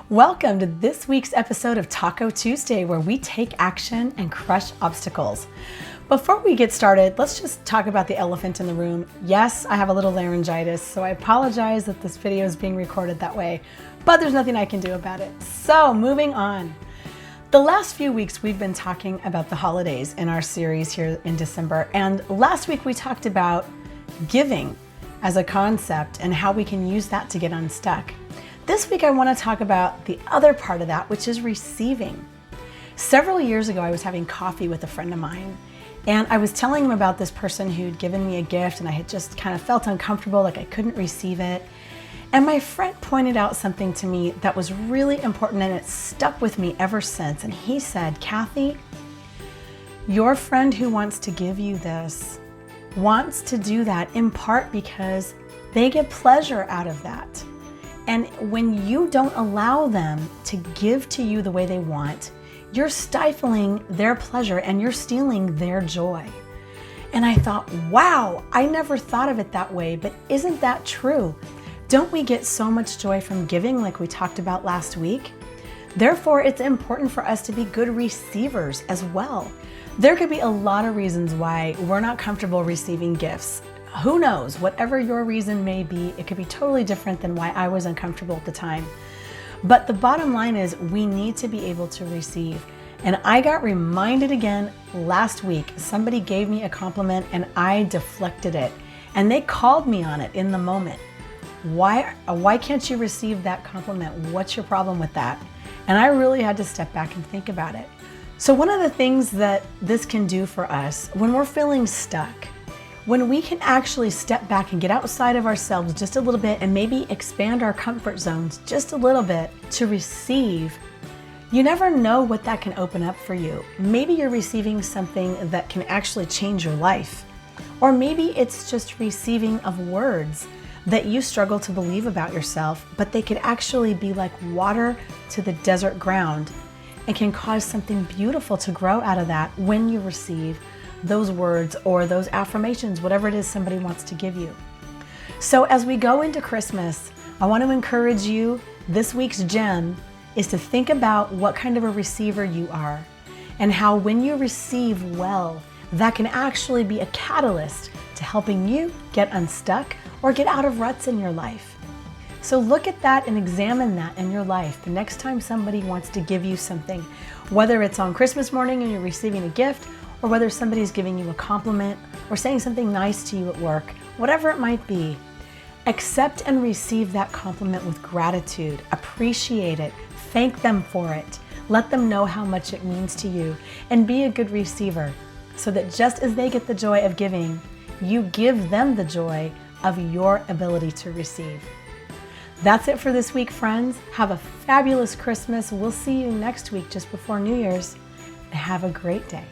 Welcome to this week's episode of Taco Tuesday, where we take action and crush obstacles. Before we get started, let's just talk about the elephant in the room. Yes, I have a little laryngitis, so I apologize that this video is being recorded that way, but there's nothing I can do about it. So moving on. The last few weeks we've been talking about the holidays in our series here in December, and last week we talked about giving as a concept and how we can use that to get unstuck. This week I want to talk about the other part of that, which is receiving. Several years ago I was having coffee with a friend of mine, and I was telling him about this person who'd given me a gift, and I had just kind of felt uncomfortable, like I couldn't receive it. And my friend pointed out something to me that was really important, and it stuck with me ever since. And he said, "Kathy, your friend who wants to give you this wants to do that in part because they get pleasure out of that. And when you don't allow them to give to you the way they want, you're stifling their pleasure and you're stealing their joy." And I thought, wow, I never thought of it that way, but isn't that true? Don't we get so much joy from giving, like we talked about last week? Therefore, it's important for us to be good receivers as well. There could be a lot of reasons why we're not comfortable receiving gifts. Who knows, whatever your reason may be, it could be totally different than why I was uncomfortable at the time. But the bottom line is we need to be able to receive. And I got reminded again last week, somebody gave me a compliment and I deflected it. And they called me on it in the moment. Why can't you receive that compliment? What's your problem with that? And I really had to step back and think about it. So one of the things that this can do for us when we're feeling stuck, when we can actually step back and get outside of ourselves just a little bit and maybe expand our comfort zones just a little bit to receive, you never know what that can open up for you. Maybe you're receiving something that can actually change your life. Or maybe it's just receiving of words that you struggle to believe about yourself, but they could actually be like water to the desert ground and can cause something beautiful to grow out of that when you receive those words or those affirmations, whatever it is somebody wants to give you. So as we go into Christmas, I want to encourage you, this week's gem is to think about what kind of a receiver you are and how when you receive well, that can actually be a catalyst to helping you get unstuck or get out of ruts in your life. So look at that and examine that in your life the next time somebody wants to give you something, whether it's on Christmas morning and you're receiving a gift, or whether somebody's giving you a compliment or saying something nice to you at work, whatever it might be. Accept and receive that compliment with gratitude, appreciate it, thank them for it, let them know how much it means to you, and be a good receiver so that just as they get the joy of giving, you give them the joy of your ability to receive. That's it for this week, friends. Have a fabulous Christmas. We'll see you next week just before New Year's, and have a great day.